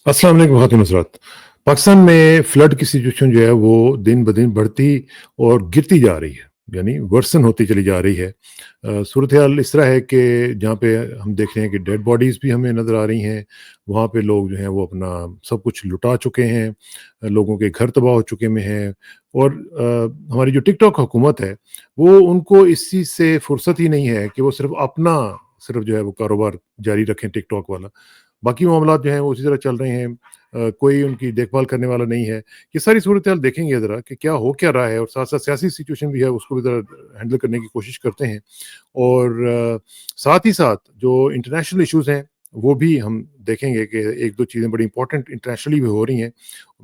अस्सलाम वालेकुम ख़ातिन नुसरत। पाकिस्तान में फ्लड की सिचुएशन जो है वो दिन ब दिन बढ़ती और गिरती जा रही है, यानी वर्सन होती चली जा रही है। सूरत-ए-हाल इस तरह है कि जहाँ पे हम देख रहे हैं कि डेड बॉडीज़ भी हमें नज़र आ रही हैं, वहाँ पे लोग जो हैं वो अपना सब कुछ लुटा चुके हैं, लोगों के घर तबाह हो चुके में हैं और हमारी जो टिकटॉक हुकूमत है, वो उनको इस चीज़ से फुर्सत ही नहीं है कि वो सिर्फ़ जो है वो कारोबार जारी रखें टिकटॉक वाला। बाकी मामलात जो हैं वो उसी तरह चल रहे हैं। कोई उनकी देखभाल करने वाला नहीं है। ये सारी सूरत-हाल देखेंगे ज़रा कि क्या रहा है और साथ-साथ सियासी सिचुएशन भी है, उसको भी ज़रा हैंडल करने की कोशिश करते हैं। और साथ ही साथ जो इंटरनेशनल इश्यूज़ हैं, वो भी हम देखेंगे कि 1-2 चीज़ें बड़ी इंपॉर्टेंट इंटरनेशनली भी हो रही हैं।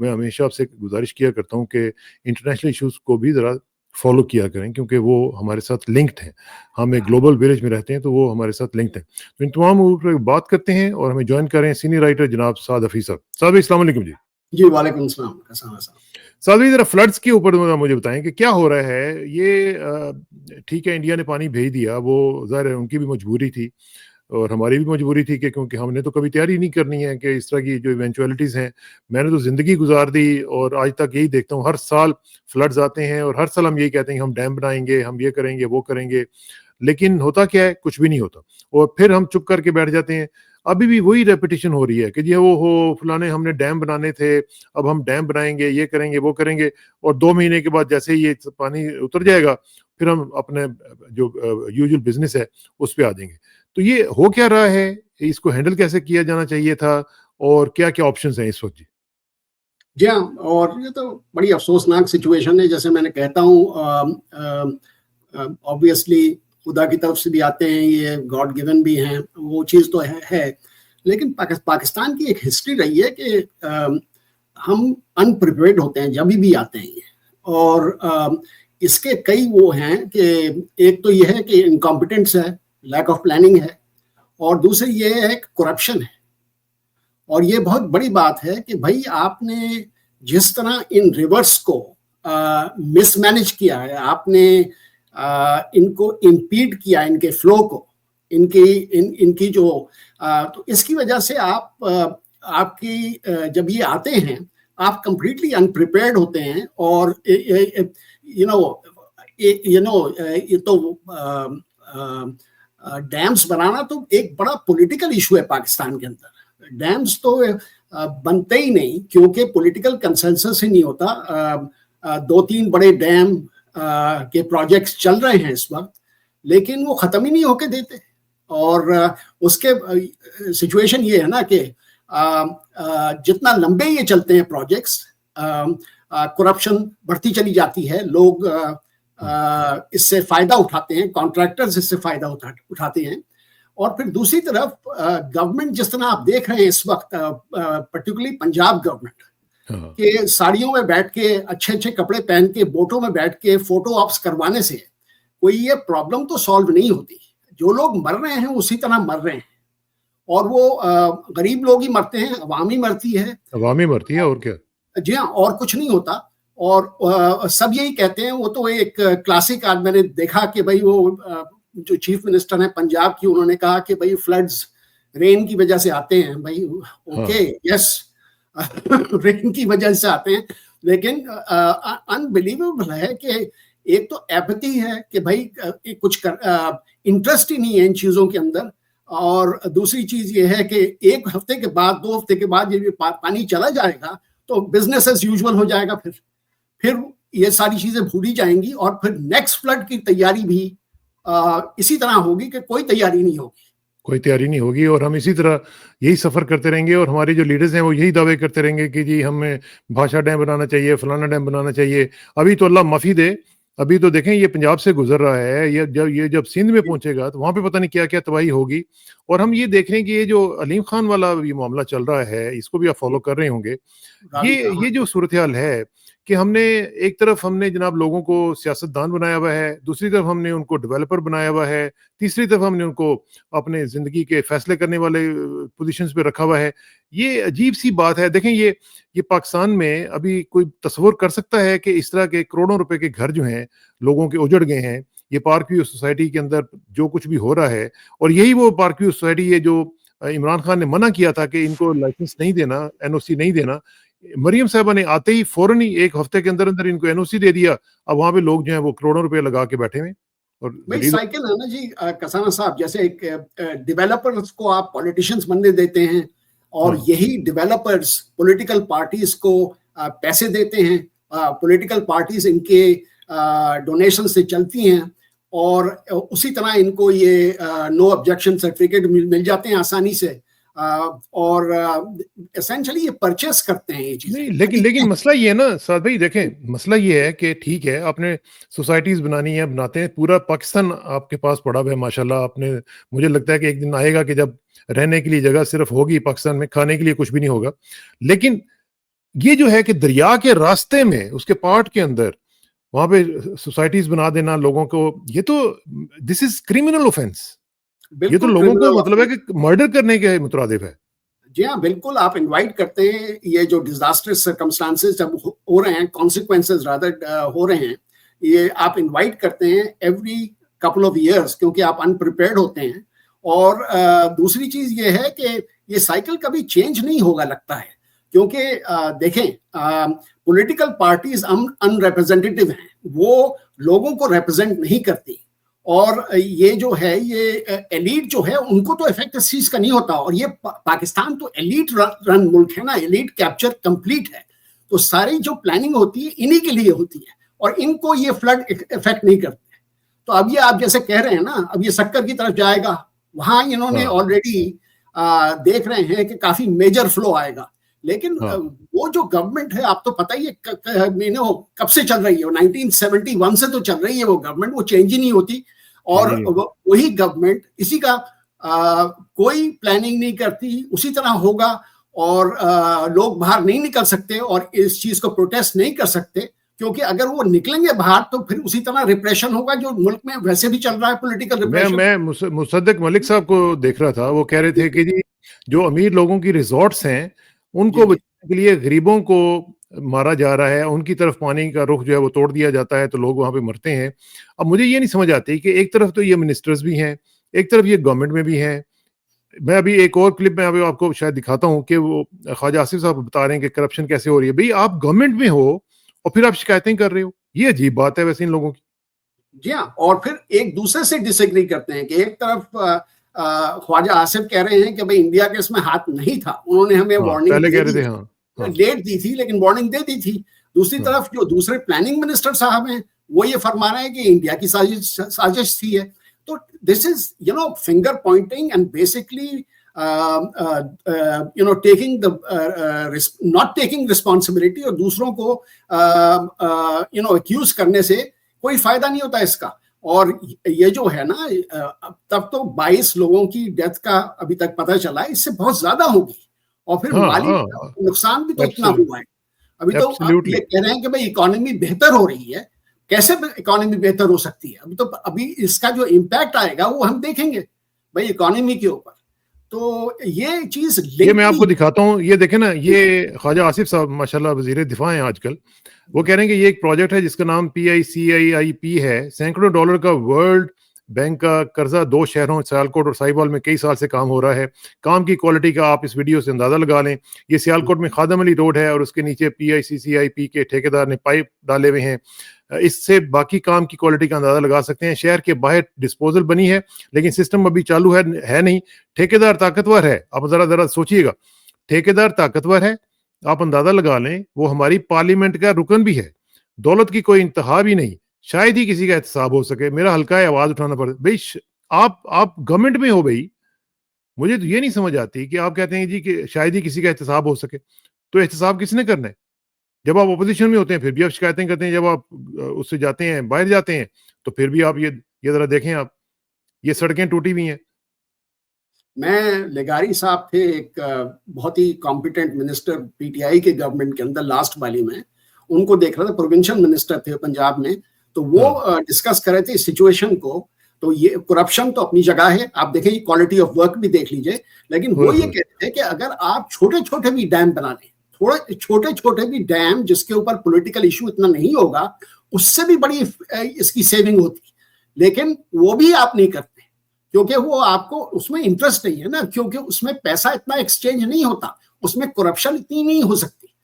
मैं हमेशा आपसे गुज़ारिश किया करता हूँ कि इंटरनेशनल इश्यूज़ को भी ज़रा फ़ॉलो किया करें क्योंकि वो हमारे साथ लिंक्ड हैं। हम एक ग्लोबल विलेज में रहते हैं, तो वो हमारे साथ लिंक्ड हैं। तो इन तमाम अमूर पे बात करते हैं और हमें जॉइन कर रहे हैं सीनियर राइटर जनाब साद हफ़ीज़ साहब। साद भाई अस्सलाम वालेकुम जी। जी, वालेकुम सलाम। कैसा हैं साहब? साद भाई ज़रा फ्लड्स के ऊपर ज़रा मुझे बताएँ कि क्या हो रहा है? ये ठीक है इंडिया ने पानी भेज दिया, वो ज़ाहिर है उनकी भी मजबूरी थी और हमारी भी मजबूरी थी कि क्योंकि हमने तो कभी तैयारी नहीं करनी है कि इस तरह की जो इवेंचुअलिटीज़ हैं, मैंने तो ज़िंदगी गुज़ार दी और आज तक यही देखता हूँ, हर साल फ्लड्स आते हैं और हर साल हम यही कहते हैं कि हम डैम बनाएँगे, हम ये करेंगे, वो करेंगे। लेकिन होता क्या है? कुछ भी नहीं होता और फिर हम चुप करके बैठ जाते हैं। अभी भी वही रेपिटिशन हो रही है कि जी वो हो फलाने हमने डैम बनाने थे, अब हम डैम बनाएँगे, ये करेंगे, वो करेंगे और 2 महीने के बाद जैसे ही ये पानी उतर जाएगा, फिर हम अपने जो यूजुअल बिज़नेस है, उस पे आ जाएँगे। तो ये हो क्या रहा है? इसको हैंडल कैसे किया जाना चाहिए था और क्या-क्या ऑप्शंस हैं इस वक़्त जी? जी हाँ, और ये तो बड़ी अफ़सोसनाक सिचुएशन है जैसे मैंने कहता हूँ ऑब्वियसली खुदा की तरफ से भी आते हैं, ये गॉड गिवन भी हैं, वो चीज़ तो है। लेकिन पाकिस्तान की एक हिस्ट्री रही है कि हम अनप्रिपेयर्ड होते हैं जभी भी आते हैं ये और इसके कई वो हैं कि एक तो ये है कि इनकॉम्पिटेंस है, लैक ऑफ प्लानिंग है और दूसरी ये है कि करप्शन है। और ये बहुत बड़ी बात है कि भाई आपने जिस तरह इन रिवर्स को मिसमैनेज किया है, आपने इनको इम्पीड किया, इनके फ्लो को, इनकी जो तो इसकी वजह से आपकी जब ये आते हैं, आप कंप्लीटली अनप्रिपेयर्ड होते हैं और यू नो ये तो डैम्स बनाना तो एक बड़ा पॉलिटिकल इशू है पाकिस्तान के अंदर। डैम्स तो बनते ही नहीं क्योंकि पॉलिटिकल कंसेंसस ही नहीं होता। 2-3 बड़े डैम के प्रोजेक्ट्स चल रहे हैं इस वक्त, लेकिन वो खत्म ही नहीं होके देते और उसके सिचुएशन ये है ना कि जितना लंबे ये चलते हैं प्रोजेक्ट्स, करप्शन बढ़ती चली जाती है, लोग इससे फायदा उठाते हैं, कॉन्ट्रैक्टर्स इससे फायदा उठाते हैं और फिर दूसरी तरफ गवर्नमेंट जिस तरह आप देख रहे हैं इस वक्त, पर्टिकुलरली पंजाब गवर्नमेंट हाँ। के साड़ियों में बैठ के, अच्छे-अच्छे कपड़े पहन के, बोटों में बैठ के फोटो ऑप्स करवाने से कोई ये प्रॉब्लम तो सॉल्व नहीं होती। जो लोग मर रहे हैं उसी तरह मर रहे हैं और वो गरीब लोग ही मरते हैं, अवाम ही मरती है। अवामी मरती है और क्या? जी हाँ, और कुछ नहीं होता और सब यही कहते हैं। वो तो एक क्लासिक आज मैंने देखा कि भाई वो जो चीफ मिनिस्टर हैं पंजाब की, उन्होंने कहा कि भाई फ्लड्स रेन की वजह से आते हैं। भाई ओके, हाँ। यस रेन की वजह से आते हैं, लेकिन अनबिलीवेबल है कि एक तो एपैथी है कि भाई कुछ इंटरेस्ट ही नहीं है इन चीजों के अंदर और दूसरी चीज ये है कि 1 हफ्ते के बाद, 2 हफ्ते के बाद ये पानी चला जाएगा तो बिजनेस एज यूजुअल हो जाएगा। फिर ये सारी चीजें भूली जाएंगी और फिर नेक्स्ट फ्लड की तैयारी भी इसी तरह होगी कि कोई तैयारी नहीं होगी। कोई तैयारी नहीं होगी और हम इसी तरह यही सफ़र करते रहेंगे और हमारे जो लीडर्स हैं वो यही दावे करते रहेंगे कि जी हमें भाषा डैम बनाना चाहिए, फलाना डैम बनाना चाहिए। अभी तो अल्लाह माफ़ी दे, अभी तो देखें ये पंजाब से गुज़र रहा है, ये जब सिंध में पहुँचेगा तो वहाँ पे पता नहीं क्या-क्या तबाही होगी। और हम ये देख रहे हैं कि ये जो अलीम खान वाला ये मामला चल रहा है, इसको भी आप फ़ॉलो कर रहे होंगे। रावी ये का, हाँ। ये जो सूरत-ए-हाल है कि एक तरफ हमने जनाब लोगों को सियासतदान बनाया हुआ है, दूसरी तरफ हमने उनको डेवलपर बनाया हुआ है, तीसरी तरफ हमने उनको अपने ज़िंदगी के फैसले करने वाले पोज़ीशंस पे रखा हुआ है। ये अजीब-सी बात है। देखें ये पाकिस्तान में अभी कोई तसव्वुर कर सकता है कि इस तरह के करोड़ों रुपए के घर जो हैं, लोगों के उजड़ गए हैं। ये पार्क व्यू सोसाइटी के अंदर जो कुछ भी हो रहा है और यही वो पार्क व्यू सोसाइटी है जो इमरान खान ने मना किया था कि इनको लाइसेंस नहीं देना, एनओसी नहीं देना। मरियम साहबा ने आते ही फौरन ही 1 हफ्ते के अंदर-अंदर इनको एनओसी दे दिया। अब वहाँ पे लोग जो हैं वो करोड़ों रुपए लगा के बैठे हुए हैं और भाई ज़लील। साइकिल है ना जी। कसाना साहब, जैसे एक डेवलपर्स को आप पॉलिटिशियंस बनने देते हैं और हाँ। यही डेवलपर्स पॉलिटिकल पार्टीज को पैसे देते हैं। पॉलिटिकल पार्टीज इनके डोनेशन से चलती हैं और उसी तरह इनको ये नो ऑब्जेक्शन सर्टिफिकेट मिल जाते हैं आसानी से। और एसेंशियली ये परचेस करते हैं ये चीजें। नहीं, लेकिन मसला ये है ना साद भाई, देखें मसला ये है कि ठीक है आपने सोसाइटीज बनानी है, बनाते हैं, पूरा पाकिस्तान आपके पास पड़ा हुआ है माशाल्लाह। आपने, मुझे लगता है कि एक दिन आएगा कि जब रहने के लिए जगह सिर्फ होगी पाकिस्तान में, खाने के लिए कुछ भी नहीं होगा। लेकिन ये जो है कि दरिया के रास्ते में, उसके पार्ट के अंदर वहां पे सोसाइटीज बना देना लोगों को, ये तो दिस इज क्रिमिनल ऑफेंस। ये तो बिल्कुल लोगों को क्रिमिनल। मतलब है कि मर्डर करने के मुतरादिफ है। जी हाँ, बिल्कुल। आप इनवाइट करते हैं, ये जो डिजास्टर्स सर्कमस्टांसेस जब हो रहे हैं, कॉन्सिक्वेंसेस रादर हो रहे हैं, ये आप इनवाइट करते हैं एवरी कपल ऑफ इयर्स, क्योंकि आप अनप्रिपेयर्ड होते हैं। और दूसरी चीज ये है कि ये साइकिल कभी चेंज नहीं होगा लगता है, क्योंकि देखें पॉलिटिकल पार्टीज अनरिप्रेजेंटेटिव हैं, वो लोगों को रिप्रेजेंट नहीं करती। और ये जो है, ये एलीट जो है, उनको तो इफेक्ट इस चीज का नहीं होता। और ये पाकिस्तान तो एलीट रन मुल्क है ना, एलीट कैप्चर कंप्लीट है। तो सारी जो प्लानिंग होती है इन्हीं के लिए होती है और इनको ये फ्लड इफेक्ट नहीं करते। तो अब ये आप जैसे कह रहे हैं ना, अब ये सक्कर की तरफ जाएगा, वहां इन्होंने ऑलरेडी देख रहे हैं कि काफी मेजर फ्लो आएगा। लेकिन वो जो गवर्नमेंट है, आप तो पता ही है कब से चल रही है, 1971 से तो चल रही है वो गवर्नमेंट, वो चेंज ही नहीं होती। और वही गवर्नमेंट, इसी का कोई प्लानिंग नहीं करती, उसी तरह होगा। और लोग बाहर नहीं निकल सकते और इस चीज को प्रोटेस्ट नहीं कर सकते, क्योंकि अगर वो निकलेंगे बाहर तो फिर उसी तरह रिप्रेशन होगा जो मुल्क में वैसे भी चल रहा है, पॉलिटिकल रिप्रेशन। मैं मुसद्दिक मलिक साहब को देख रहा था, वो कह रहे थे कि जी जो अमीर लोगों की रिजॉर्ट्स हैं उनको बचाने के लिए गरीबों को मारा जा रहा है, उनकी तरफ पानी का रुख जो है वो तोड़ दिया जाता है, तो लोग वहां पे मरते हैं। अब मुझे ये नहीं समझ आती कि एक तरफ तो ये मिनिस्टर्स भी हैं, एक तरफ ये गवर्नमेंट में भी हैं। मैं अभी एक और क्लिप में अभी आपको शायद दिखाता हूँ कि वो ख्वाजा आसिफ साहब बता रहे हैं कि करप्शन कैसे हो रही है। भाई आप गवर्नमेंट में हो और फिर आप शिकायतें कर रहे हो, ये अजीब बात है वैसे इन लोगों की। जी हाँ, और फिर एक दूसरे से डिसएग्री करते हैं कि एक तरफ ख्वाजा आसिफ कह रहे हैं कि भाई इंडिया के इसमें हाथ नहीं था, उन्होंने हमें वार्निंग पहले कह रहे थे, लेट दी थी लेकिन वार्निंग दे दी थी। दूसरी तरफ जो दूसरे प्लानिंग मिनिस्टर साहब हैं, वो ये फरमा रहे हैं कि इंडिया की साजिश थी है। तो this is finger Poynting and basically taking the not taking responsibility, और दूसरों को एक्यूज करने से कोई फायदा नहीं होता इसका। और ये जो है ना, तब तो 22 लोगों की डेथ का अभी तक पता चला है, इससे बहुत ज्यादा होगी। और फिर माली नुकसान भी तो इतना हुआ है। अभी तो आप ये कह रहे हैं कि भाई इकोनॉमी बेहतर हो रही है, कैसे इकोनॉमी बेहतर हो सकती है? अभी इसका जो इम्पैक्ट आएगा वो हम देखेंगे भाई इकोनॉमी के ऊपर। तो ये चीज, ये मैं आपको दिखाता हूँ, ये देखें ना, ये ख्वाजा आसिफ साहब माशाल्लाह वजीर दिफा हैं आजकल। वो कह रहे हैं कि ये एक प्रोजेक्ट है जिसका नाम PICIIP है, सैकड़ों डॉलर का वर्ल्ड बैंक का कर्जा, 2 शहरों सियालकोट और साहिवाल में कई साल से काम हो रहा है। काम की क्वालिटी का आप इस वीडियो से अंदाजा लगा लें। ये सियालकोट में खादम अली रोड है और उसके नीचे PICCIP के ठेकेदार ने पाइप डाले हुए हैं। इससे बाकी काम की क्वालिटी का अंदाजा लगा सकते हैं। शहर के बाहर डिस्पोजल बनी है लेकिन सिस्टम अभी चालू है नहीं। ठेकेदार ताकतवर है, आप जरा सोचिएगा, ठेकेदार ताकतवर है, आप अंदाजा लगा लें वो हमारी पार्लियामेंट का रुकन भी है। दौलत की कोई इंतहा भी नहीं, शायद ही किसी का एहतसाब हो सके। मेरा हल्का है, आवाज उठाना पड़े। भाई आप गवर्नमेंट में हो भाई, मुझे तो ये नहीं समझ आती कि आप कहते हैं जी कि शायद ही किसी का एहतसाब हो सके। तो एहतसाब किसने करना है? जब आप अपोजिशन में होते हैं फिर भी आप शिकायतें करते हैं, जब आप उससे जाते हैं, बाहर जाते हैं, तो फिर भी आप ये जरा देखें, आप ये सड़कें टूटी हुई हैं। मैं लेगारी साहब थे एक बहुत ही कॉम्पिटेंट मिनिस्टर PTI के गवर्नमेंट के अंदर लास्ट वाली में, उनको देख रहा था, प्रोविंशियल मिनिस्टर थे पंजाब में। तो वो डिस्कस कर रहे थे सिचुएशन को। तो ये करप्शन तो अपनी जगह है, आप देखें क्वालिटी ऑफ वर्क भी देख लीजिए। लेकिन वो ये कहते हैं कि अगर आप छोटे छोटे भी डैम बना लें, थोड़े छोटे छोटे भी डैम जिसके ऊपर पॉलिटिकल इशू इतना नहीं होगा, उससे भी बड़ी इसकी सेविंग होती, लेकिन वो भी आप नहीं करते। क्योंकि वो आपको उसमें इंटरेस्ट नहीं है ना, क्योंकि उसमें पैसा इतना एक्सचेंज नहीं होता, उसमें करप्शन इतनी नहीं हो सकती।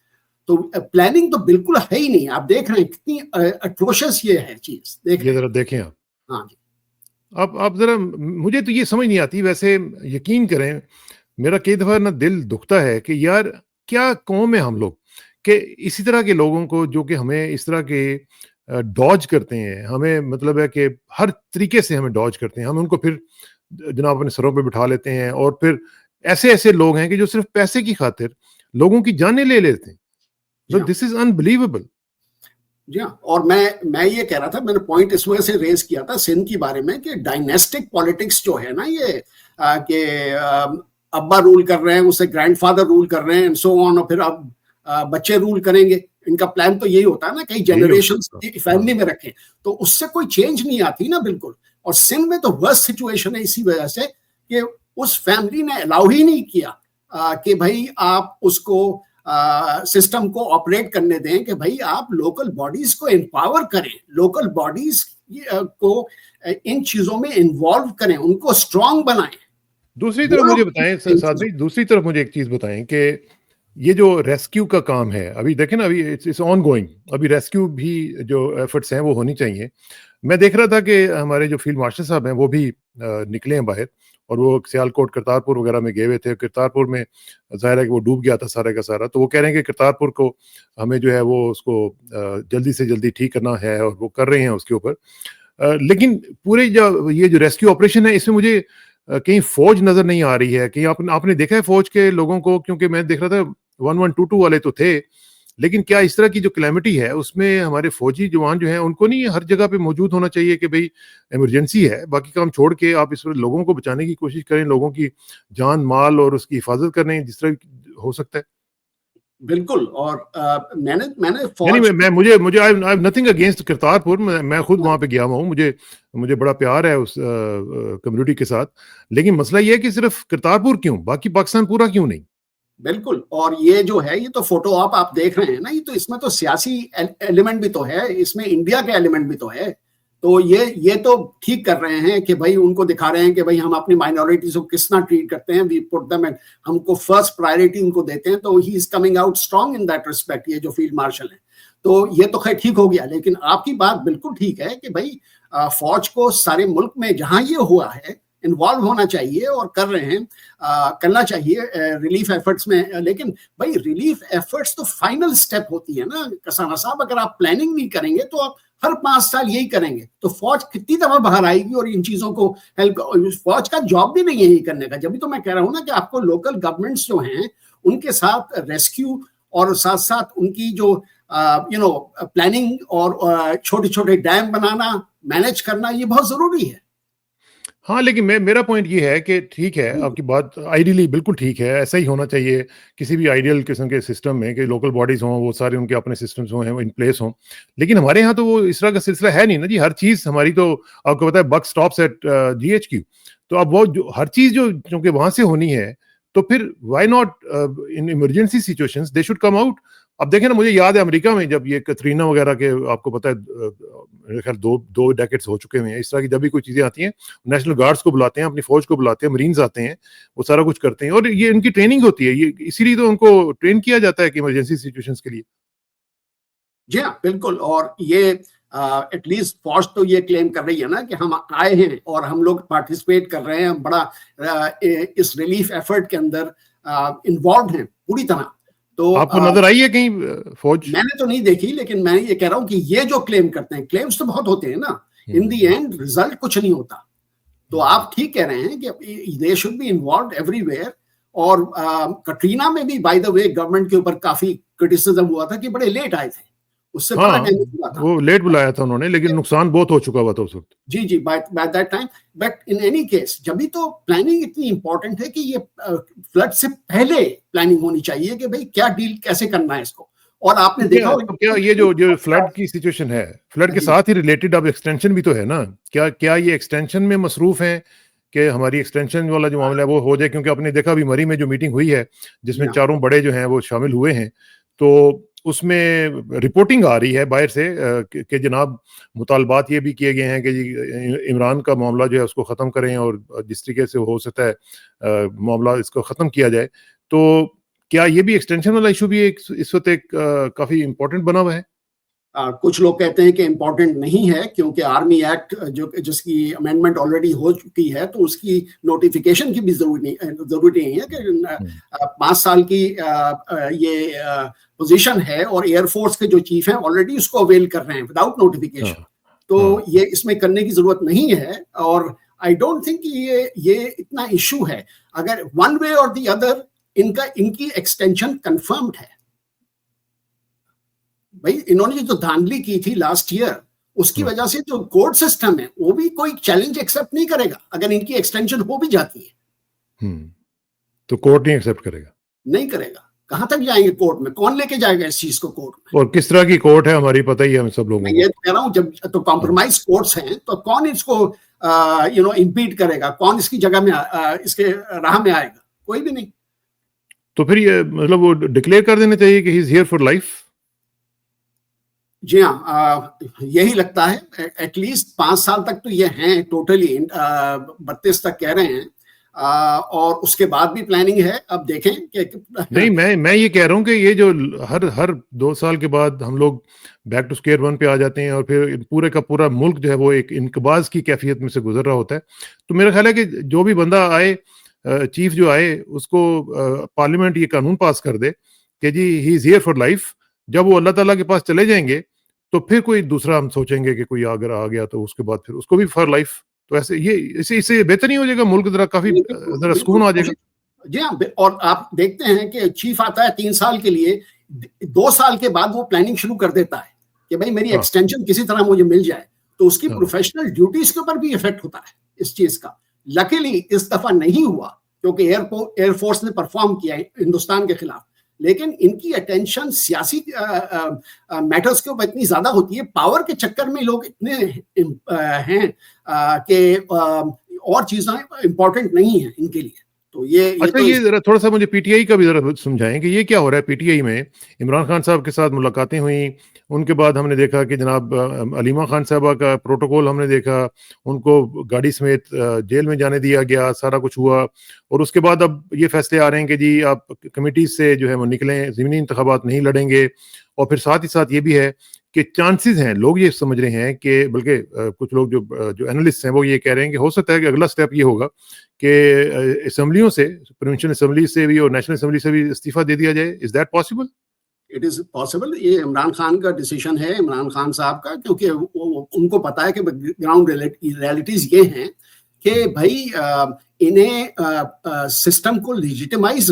तो प्लानिंग तो बिल्कुल है ही नहीं। आप देख रहे हैं कितनी अट्रोशियस ये है चीज, देख ये रहे हैं। जरा देखें आप। हाँ जी। आप जरा, मुझे तो ये समझ नहीं आती वैसे, यकीन करें मेरा कई दफा ना दिल दुखता है कि यार क्या कौम है हम लोग, कि इसी तरह के लोगों को जो कि हमें इस तरह के डॉज करते हैं, हमें मतलब है कि हर तरीके से हमें डॉज करते हैं, हम उनको फिर जनाब अपने सरों पे बिठा लेते हैं, और फिर ऐसे ऐसे लोग हैं कि जो सिर्फ पैसे की खातिर लोगों की जानें ले लेते हैं। जी हाँ। This is unbelievable. जी हाँ, और मैं ये कह रहा था, मैंने पॉइंट इस वजह से रेज किया था सिंध के बारे में कि डायनेस्टिक पॉलिटिक्स जो है ना, ये कि अब्बा रूल कर रहे हैं, उससे ग्रैंडफादर रूल कर रहे हैं एंड सो ऑन, और फिर अब बच्चे रूल करेंगे। इनका प्लान तो यही होता है ना, कई यही जनरेशन होता है। फैमिली में रखें, तो उससे कोई चेंज नहीं आती ना बिल्कुल। और सिंध में तो वर्स्ट सिचुएशन है इसी वजह से कि उस फैमिली ने अलाउ ही नहीं किया कि भाई आप उसको सिस्टम को ऑपरेट करने दें, कि भाई आप लोकल बॉडीज को एम्पावर करें, लोकल बॉडीज को इन चीजों में इन्वॉल्व करें, उनको स्ट्रांग बनाएं। दूसरी वो तरफ मुझे लोग बताएं इन साथ चीजों भाई, दूसरी तरफ मुझे एक चीज बताएं कि ये जो रेस्क्यू का काम है, अभी देखें ना, अभी इट्स ऑन गोइंग, अभी रेस्क्यू भी जो एफर्ट्स हैं वो होनी चाहिए। मैं देख रहा था कि हमारे जो फील्ड मार्शल साहब हैं वो भी निकले हैं बाहर, और वो सियालकोट करतारपुर वगैरह में गए हुए थे। करतारपुर में ज़ाहिर है कि वो डूब गया था सारा का सारा, तो वो कह रहे हैं कि करतारपुर को हमें जो है वो उसको जल्दी से जल्दी ठीक करना है, और वो कर रहे हैं उसके ऊपर। लेकिन पूरे जो ये जो रेस्क्यू ऑपरेशन है, इसमें मुझे कहीं फौज नजर नहीं आ रही है। कहीं आपने देखा है फौज के लोगों को? क्योंकि मैं देख रहा था 1122 वाले तो थे, लेकिन क्या इस तरह की जो कैलेमिटी है उसमें हमारे फौजी जवान जो हैं उनको नहीं हर जगह पे मौजूद होना चाहिए कि भाई इमरजेंसी है, बाकी काम छोड़ के आप इस पर लोगों को बचाने की कोशिश करें, लोगों की जान माल और उसकी हिफाजत करें जिस तरह हो सकता है। बिल्कुल। और मैंने मैंने यानी फौज मैं मुझे I have nothing against Kartarpur, मैं खुद वहां पे गया हुआ हूँ, मुझे मुझे बड़ा प्यार है उस कम्युनिटी के साथ। लेकिन मसला ये है कि सिर्फ करतारपुर क्यों, बाकी पाकिस्तान पूरा क्यों नहीं? बिल्कुल। और ये जो है, ये तो फोटो आप देख रहे हैं ना, ये तो इसमें तो सियासी एलिमेंट भी तो है, इसमें इंडिया का एलिमेंट भी तो है। तो ये तो ठीक कर रहे हैं कि भाई उनको दिखा रहे हैं कि भाई हम अपनी माइनॉरिटीज को किस तरह ट्रीट करते हैं, वी पुट देम एंड हमको फर्स्ट प्रायोरिटी उनको देते हैं। तो he is coming out strong in that respect, ये जो फील्ड मार्शल है। तो ये तो खैर ठीक हो गया। लेकिन आपकी बात बिल्कुल ठीक है कि भाई फौज को सारे मुल्क में जहां ये हुआ है इन्वॉल्व होना चाहिए, और कर रहे हैं, करना चाहिए रिलीफ एफर्ट्स में। लेकिन भाई रिलीफ एफर्ट्स तो फाइनल स्टेप होती है ना कसाना साहब। अगर आप प्लानिंग नहीं करेंगे तो आप हर 5 साल यही करेंगे, तो फौज कितनी दफा बाहर आएगी और इन चीजों को हेल्प। फौज का जॉब भी नहीं है ये करने का। जब भी तो मैं कह रहा हूं ना कि आपको लोकल गवर्नमेंट्स जो हैं उनके साथ रेस्क्यू, और साथ साथ उनकी जो प्लानिंग और छोटे छोटे डैम बनाना, मैनेज करना, ये बहुत जरूरी है। हाँ, लेकिन मेरा पॉइंट ये है कि ठीक है, आपकी बात आइडियली बिल्कुल ठीक है, ऐसा ही होना चाहिए किसी भी आइडियल किस्म के सिस्टम में, कि लोकल बॉडीज हों, वो सारे उनके अपने सिस्टम्स हों, इन प्लेस हों। लेकिन हमारे यहाँ तो वो इस तरह का सिलसिला है नहीं ना जी। हर चीज़ हमारी तो आपको पता है बक स्टॉप्स एट GHQ। तो अब वो जो हर चीज़ जो चूंकि वहाँ से होनी है, तो फिर why not in emergency situations they should come out. अब देखें ना, मुझे याद है अमेरिका में जब ये कतरीना वगैरह के, आपको पता है मेरे ख्याल दो डेकेड्स हो चुके हुए हैं, इस तरह की जब भी कोई चीज़ें आती हैं, नेशनल गार्ड्स को बुलाते हैं, अपनी फौज को बुलाते हैं, मरीन्स आते हैं, वो सारा कुछ करते हैं, और ये इनकी ट्रेनिंग होती है। ये इसीलिए तो उनको ट्रेन किया जाता है कि इमरजेंसी सिचुएशंस के लिए। जी हाँ, बिल्कुल। और ये एटलीस्ट फौज तो ये क्लेम कर रही है ना कि हम आए हैं और हम लोग पार्टिसिपेट कर रहे हैं, बड़ा इस रिलीफ एफर्ट के अंदर इन्वॉल्व हैं पूरी तरह। तो आपको नजर आई है कहीं फौज? मैंने तो नहीं देखी, लेकिन मैं ये कह रहा हूं कि ये जो क्लेम करते हैं, क्लेम्स तो बहुत होते हैं ना, इन दी एंड रिजल्ट कुछ नहीं होता। तो आप ठीक कह रहे हैं कि they should be involve everywhere. और कटरीना में भी बाय द वे गवर्नमेंट के ऊपर काफी क्रिटिसिज्म हुआ था कि बड़े लेट आए थे, उससे बड़ा हाँ, डैमेज हुआ था। वो लेट बुलाया था उन्होंने, लेकिन नुकसान बहुत हो चुका हुआ था उस वक्त। जी जी, by that time. But in any case, जब भी तो प्लानिंग इतनी इंपॉर्टेंट है कि ये फ्लड से पहले प्लानिंग होनी चाहिए कि भाई क्या डील कैसे करना है इसको। और आपने देखा तो क्या ये जो फ्लड की सिचुएशन है, फ्लड के जी साथ ही रिलेटेड अब एक्सटेंशन भी तो है ना? क्या ये एक्सटेंशन में मसरूफ हैं कि हमारी एक्सटेंशन वाला जो मामला है वो हो जाए? क्योंकि आपने देखा अभी मरी में जो मीटिंग हुई है, जी जिसमें हाँ। चारों बड़े जो हैं वो शामिल हुए हैं, तो उसमें रिपोर्टिंग आ रही है बाहर से कि जनाब मुतालबात ये भी किए गए हैं कि जी इमरान का मामला जो है उसको ख़त्म करें और जिस तरीके से हो सकता है मामला इसको ख़त्म किया जाए। तो क्या ये भी एक्सटेंशन वाला इशू भी एक इस वक्त एक काफ़ी इम्पोर्टेंट बना हुआ है? कुछ लोग कहते हैं कि इम्पोर्टेंट नहीं है क्योंकि आर्मी एक्ट जो जिसकी अमेंडमेंट ऑलरेडी हो चुकी है तो उसकी नोटिफिकेशन की भी जरूरी नहीं है कि 5 साल की ये पोजीशन है और एयरफोर्स के जो चीफ हैं ऑलरेडी उसको अवेल कर रहे हैं विदाउट नोटिफिकेशन। तो ये इसमें करने की जरूरत नहीं है और आई डोंट थिंक ये इतना इशू है। अगर वन वे और द अदर इनकी एक्सटेंशन कंफर्म्ड है। भाई इन्होंने जो धांधली की थी लास्ट ईयर उसकी वजह से जो कोर्ट सिस्टम है वो भी कोई चैलेंज एक्सेप्ट नहीं करेगा अगर इनकी एक्सटेंशन हो भी जाती है। तो कोर्ट नहीं एक्सेप्ट करेगा? नहीं करेगा। कहां तक जाएंगे कोर्ट में? कौन लेके जाएगा इस चीज को कोर्ट में? और किस तरह की कोर्ट है हमारी पता ही है हम सब लोगों को। ये कह रहा हूं जब तो कॉम्प्रोमाइज कोर्ट्स हैं तो कौन इसको इम्पीड करेगा? कौन इसकी जगह में इसके राह में आएगा? कोई भी नहीं। तो फिर ये मतलब वो डिक्लेयर कर देना चाहिए कि he is here for life. जी हाँ, यही लगता है। एटलीस्ट 5 साल तक तो ये हैं टोटली 32 तक कह रहे हैं और उसके बाद भी प्लानिंग है। अब देखें कि नहीं मैं ये कह रहा हूँ कि ये जो हर 2 साल के बाद हम लोग बैक टू स्क्वायर वन पे आ जाते हैं और फिर पूरे का पूरा मुल्क जो है वो एक इनकबाज की कैफियत में से गुजर रहा होता है। तो मेरा ख्याल है कि जो भी बंदा आए चीफ जो आए उसको पार्लियामेंट ये कानून पास कर दे कि जी he is here for life. जब वो अल्लाह ताला के पास चले जाएंगे तो फिर कोई दूसरा हम सोचेंगे कि कोई अगर आ गया तो उसके बाद फिर उसको भी फॉर लाइफ। तो ऐसे ये इससे बेहतर नहीं हो जाएगा? मुल्क जरा काफी जरा सुकून आ जाएगा। जी हाँ, और आप देखते हैं कि चीफ आता है 3 साल के लिए, 2 साल के बाद वो प्लानिंग शुरू कर देता है कि भाई मेरी एक्सटेंशन किसी तरह मुझे मिल जाए। तो उसकी प्रोफेशनल ड्यूटीज के ऊपर भी इफेक्ट होता है इस चीज का। लकीली इस दफा नहीं हुआ क्योंकि एयरफोर्स ने परफॉर्म किया हिंदुस्तान के खिलाफ, लेकिन इनकी अटेंशन सियासी मैटर्स के ऊपर इतनी ज्यादा होती है, पावर के चक्कर में लोग इतने हैं कि और चीजें इंपॉर्टेंट नहीं है इनके लिए। तो ये अच्छा तो ये जरा थोड़ा सा मुझे पीटीआई का भी जरा समझाएं कि ये क्या हो रहा है पीटीआई में। इमरान खान साहब के साथ मुलाकातें हुई, उनके बाद हमने देखा कि जनाब अलीमा खान साहबा का प्रोटोकॉल हमने देखा, उनको गाड़ी समेत जेल में जाने दिया गया, सारा कुछ हुआ। और उसके बाद अब ये फैसले आ रहे हैं कि जी आप कमेटी से जो है वो निकलें, ज़मीनी इंतखाबात नहीं लड़ेंगे। और फिर साथ ही साथ ये भी है कि चांसेस हैं, लोग ये समझ रहे हैं कि बल्कि कुछ लोग जो एनालिस्ट हैं वो ये कह रहे हैं कि हो सकता है कि अगला स्टेप ये होगा कि असेंबलियों से, प्रोविंशियल असेंबली से भी और नेशनल असेंबली से भी इस्तीफा दे दिया जाए। Is that possible? It is possible. ये इमरान खान का डिसीजन है, इमरान खान साहब का, क्योंकि उनको पता है कि ग्राउंड रियलिटीज ये हैं कि भाई इन्हें सिस्टम को लेजिटिमाइज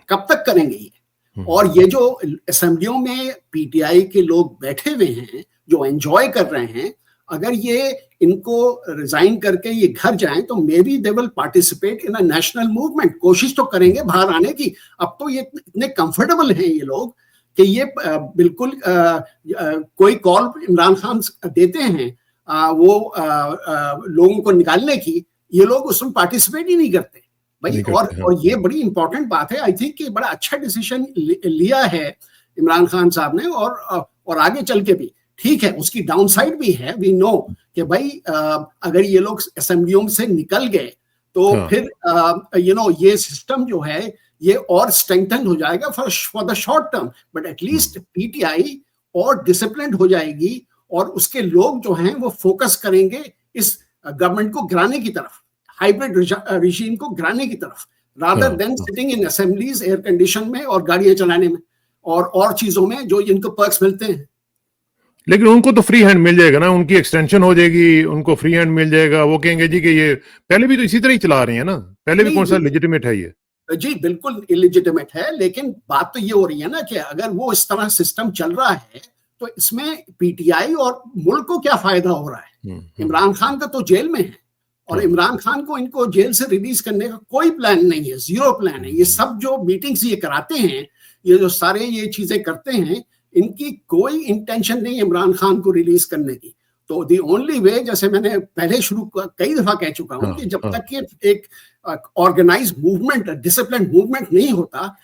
कब तक करेंगे ये। और ये जो असेंबलियों में पीटीआई के लोग बैठे हुए हैं जो एंजॉय कर रहे हैं, अगर ये इनको रिजाइन करके ये घर जाएं तो may be they will participate in a national movement. कोशिश तो करेंगे बाहर आने की। अब तो ये इतने कंफर्टेबल हैं ये लोग कि ये बिल्कुल कोई कॉल इमरान खान देते हैं वो लोगों को निकालने की, ये लोग उसमें पार्टिसिपेट ही नहीं करते भाई। और ये बड़ी इंपॉर्टेंट बात है। आई थिंक कि बड़ा अच्छा डिसीजन लिया है इमरान खान साहब ने। और आगे चल के भी ठीक है, उसकी डाउन साइड भी है। वी नो कि भाई अगर ये लोग असेंबलियों से निकल गए तो फिर ये सिस्टम जो है ये और स्ट्रेंथन हो जाएगा for the short term, but at least PTI और डिसिप्लिन हो जाएगी और उसके लोग जो हैं वो फोकस करेंगे इस गवर्नमेंट को गिराने की तरफ, हाइब्रिड रिजीम को गिराने की तरफ, rather than sitting in assemblies air condition में और गाड़ियां चलाने में और चीजों में जो इनको पर्क्स मिलते हैं। लेकिन उनको तो फ्री हैंड मिल जाएगा ना, उनकी एक्सटेंशन हो जाएगी, उनको फ्री हैंड मिल जाएगा। वो कहेंगे जी कि ये पहले भी तो इसी तरह ही चला रहे हैं ना, पहले भी कौन सा लेजिटिमेट है ये? जी बिल्कुल इलेजिटिमेट है, लेकिन बात तो ये हो रही है ना कि अगर वो इस तरह सिस्टम चल रहा है तो इसमें पीटीआई और मुल्क को क्या फायदा हो रहा है? इमरान खान का तो जेल में है और इमरान खान को इनको जेल से रिलीज करने का कोई प्लान नहीं है, जीरो प्लान है। ये सब जो मीटिंग्स ये कराते हैं, ये जो सारे ये चीजें करते हैं, इनकी कोई इंटेंशन नहीं है इमरान खान को रिलीज करने की। तो द ओनली वे, जैसे मैंने पहले कई दफा कह चुका हूं, हाँ, कि जब हाँ, तक ये एक ऑर्गेनाइज्ड मूवमेंट, डिसिप्लिन मूवमेंट नहीं होता,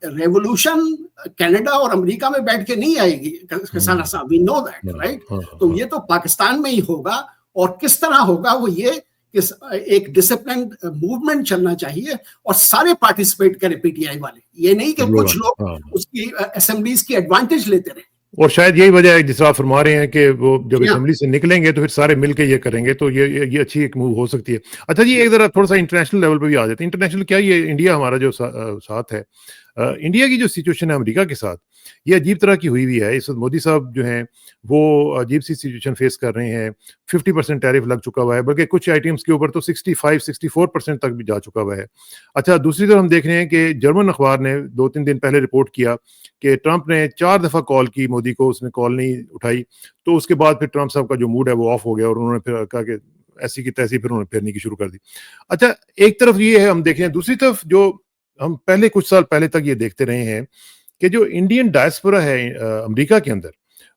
रेवोल्यूशन कनाडा और अमेरिका में बैठ के नहीं आएगी। वी नो दैट, हाँ, राइट? हाँ, तो हाँ, ये तो पाकिस्तान में ही होगा, और किस तरह होगा वो ये कि एक डिसिप्लिन मूवमेंट चलना चाहिए और सारे पार्टिसिपेट करें, पीटीआई वाले, ये नहीं कि सब लोग कुछ लोग हाँ। उसकी असेंबलीज की एडवांटेज लेते रहे। और शायद यही वजह है, जिस तरह आप फरमा रहे हैं कि वो जब जी हाँ। असेंबली से निकलेंगे तो फिर सारे मिलके ये करेंगे, तो ये अच्छी एक मूव हो सकती है। अच्छा जी, एक ज़रा थोड़ा-सा इंटरनेशनल लेवल पे भी आ जाते हैं। इंटरनेशनल क्या, ये इंडिया हमारा जो साथ है, इंडिया की जो सिचुएशन है अमेरिका के साथ, ये अजीब तरह की हुई हुई है। इस वक़्त मोदी साहब जो हैं, वो अजीब-सी सिचुएशन फेस कर रहे हैं। 50% टैरिफ लग चुका हुआ है, बल्कि कुछ आइटम्स के ऊपर तो 65-64% तक भी जा चुका हुआ है। अच्छा, दूसरी तरफ हम देख रहे हैं कि जर्मन अखबार ने 2-3 दिन पहले रिपोर्ट किया कि ट्रंप ने 4 दफ़ा कॉल की मोदी को, उसने कॉल नहीं उठाई। तो उसके बाद फिर ट्रंप साहब का जो मूड है वो ऑफ हो गया और उन्होंने फिर कहा कि ऐसी की तैसी फिर उन्होंने फेरनी की शुरू कर दी। अच्छा, एक तरफ ये है हम देखें, दूसरी तरफ जो हम पहले कुछ साल पहले तक ये देखते रहे हैं कि जो इंडियन डायस्पोरा है अमेरिका के अंदर,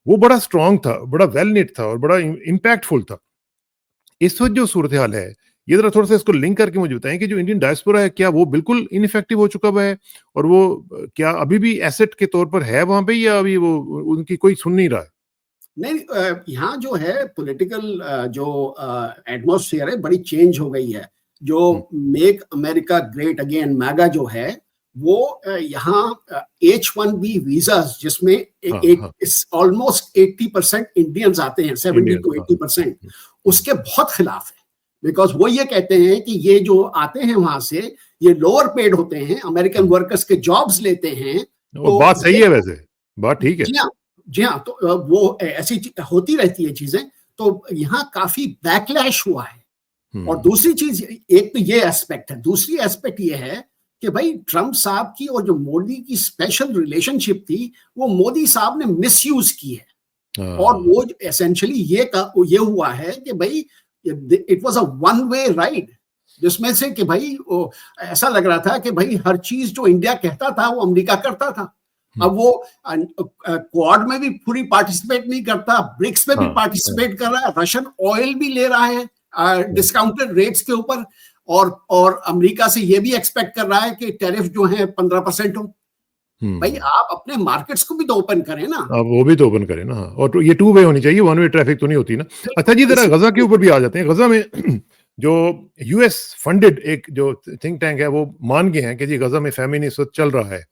वो बड़ा स्ट्रॉन्ग था, बड़ा वेल निट था और बड़ा इम्पैक्टफुल था। इस वक्त जो सूरत हाल है, ये जरा थोड़ा सा इसको लिंक करके मुझे बताएं कि जो इंडियन डायस्पोरा है, क्या वो बिल्कुल इनइफेक्टिव हो चुका हुआ है, और वो क्या अभी भी एसेट के तौर पर है वहां पे, या अभी वो उनकी कोई सुन नहीं रहा है? नहीं, यहाँ जो है पॉलिटिकल जो एटमॉस्फेयर है, बड़ी चेंज हो गई है। जो hmm, make America great again, MAGA जो है, वो यहाँ H1B वीजास, जिसमें हाँ, हाँ, ऑलमोस्ट 80% इंडियंस आते हैं, 70 इंडियन, टू हाँ, 80%, उसके बहुत खिलाफ है। बिकॉज वो ये कहते हैं कि ये जो आते हैं वहां से, ये लोअर पेड होते हैं, अमेरिकन हाँ। वर्कर्स के जॉब्स लेते हैं। वो तो बात सही ये, है, वैसे बात ठीक है। जी हाँ, जी हाँ, तो वो ऐसी होती रहती है चीजें। तो यहाँ काफी बैकलैश हुआ है। और हम्म, दूसरी चीज, एक तो ये एस्पेक्ट है, दूसरी एस्पेक्ट ये है कि भाई ट्रंप साहब की और जो मोदी की स्पेशल रिलेशनशिप थी, वो मोदी साहब ने मिसयूज की है। और हाँ, वो एसेंशियली ये हुआ है कि भाई it was a one way ride, जिसमें से कि भाई ऐसा लग रहा था कि भाई हर चीज जो इंडिया कहता था वो अमेरिका करता था। हम्म, अब वो क्वाड में भी पूरी पार्टिसिपेट नहीं करता, ब्रिक्स में भी हाँ, हाँ, पार्टिसिपेट कर रहा है, रशियन ऑयल भी ले रहा है हाँ, डिस्काउंटेड रेट्स के ऊपर, और अमेरिका से ये भी एक्सपेक्ट कर रहा है कि टैरिफ जो है 15% हो। भाई हम्म। आप अपने मार्केट्स को भी तो ओपन करें ना। आप वो भी तो ओपन करें ना, हाँ। और तो ये टू वे होनी चाहिए, वन वे ट्रैफिक तो नहीं होती ना। अच्छा जी, जरा गजा के ऊपर भी आ जाते हैं। गजा में जो यूएस फंडेड एक जो थिंक टैंक है, वो मान गए हैं कि जी गजा में फैमिन इस वक्त चल रहा है।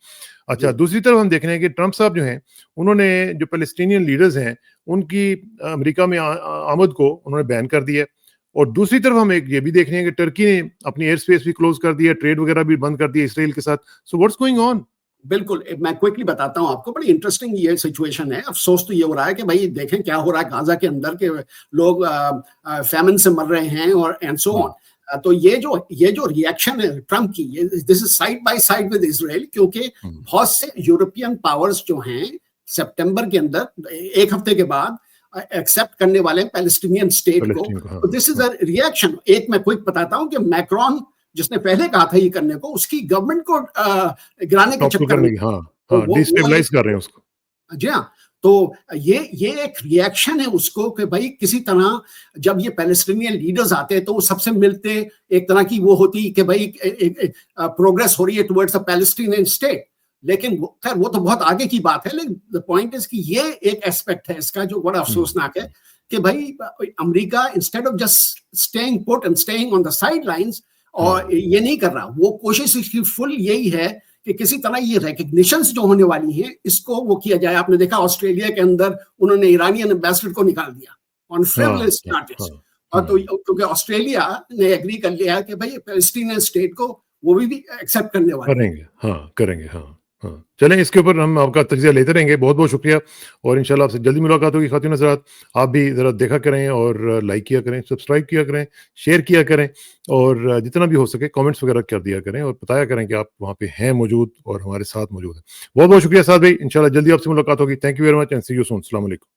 अच्छा, जी दूसरी तरफ हम देख रहे हैं कि ट्रंप साहब जो हैं, उन्होंने जो पैलेस्टीनियन लीडर्स हैं, उनकी अमेरिका में आमद को उन्होंने बैन कर दिया है। और दूसरी तरफ हम एक ये भी देख रहे हैं कि टर्की ने अपनी एयर स्पेस भी क्लोज कर दिया, ट्रेड वगैरह भी बंद कर दिया इसराइल के साथ। So what's going on? बिल्कुल, मैं क्विकली बताता हूँ आपको। बड़ी इंटरेस्टिंग ये सिचुएशन है। अफसोस तो ये हो रहा है कि भाई देखें क्या हो रहा है गाजा के अंदर, के लोग फैमिन से मर रहे हैं और एंड सो ऑन। तो ये जो रिएक्शन है ट्रम्प की, this is side by side with Israel, क्योंकि बहुत से यूरोपियन पावर्स जो हैं सितंबर के अंदर, एक हफ्ते के बाद एक्सेप्ट करने वाले पैलेस्टीनियन स्टेट को। पैलेस्टीन को, हाँ, तो दिस इज हाँ। A reaction. एक मैं क्विक बताता हूँ कि मैक्रोन, जिसने पहले कहा था ये करने को, उसकी गवर्नमेंट को गिराने के टॉप चक्कर करने में, की, हाँ, तो हाँ, वो डिस्टेबलाइज कर रहे हैं उसको। जी हाँ। तो ये एक रिएक्शन है उसको कि भाई किसी तरह जब ये पैलेस्टीनियन लीडर्स आते हैं तो वो सबसे मिलते, एक तरह की वो होती कि भाई प्रोग्रेस हो रही है टुवर्ड्स अ पैलेस्टीनियन स्टेट। लेकिन खैर वो तो बहुत आगे की बात है। लेकिन द पॉइंट इज कि ये एक एस्पेक्ट है इसका जो बड़ा अफसोसनाक है कि भाई America instead of just staying put and staying on the side lines, और ये नहीं कर रहा। वो कोशिश इसकी फुल यही है कि किसी तरह ये रिकग्निशंस जो होने वाली हैं इसको वो किया जाए। आपने देखा ऑस्ट्रेलिया के अंदर उन्होंने ईरानियन एम्बेसडर को निकाल दिया ऑन हाँ, फ्रिवलेस हाँ, चार्जेस। हाँ, और तो क्योंकि ऑस्ट्रेलिया ने एग्री कर लिया कि भाई पैलेस्टीनियन स्टेट को वो भी एक्सेप्ट करने वाले हैं। करेंगे, हाँ, करेंगे, हाँ, हाँ। चलें, इसके ऊपर हम आपका तज्ज़िया लेते रहेंगे। बहुत-बहुत शुक्रिया, और इंशाल्लाह आपसे जल्दी मुलाकात होगी। ख़ातिन हज़रात, आप भी ज़रा देखा करें और लाइक किया करें, सब्सक्राइब किया करें, शेयर किया करें, और जितना भी हो सके कमेंट्स वगैरह कर दिया करें, और बताया करें कि आप वहाँ पे हैं मौजूद और हमारे साथ मौजूद हैं। बहुत-बहुत शुक्रिया साद भाई, इंशाल्लाह जल्दी आपसे मुलाकात होगी। Thank you very much and see you soon. अस्सलाम वालेकुम।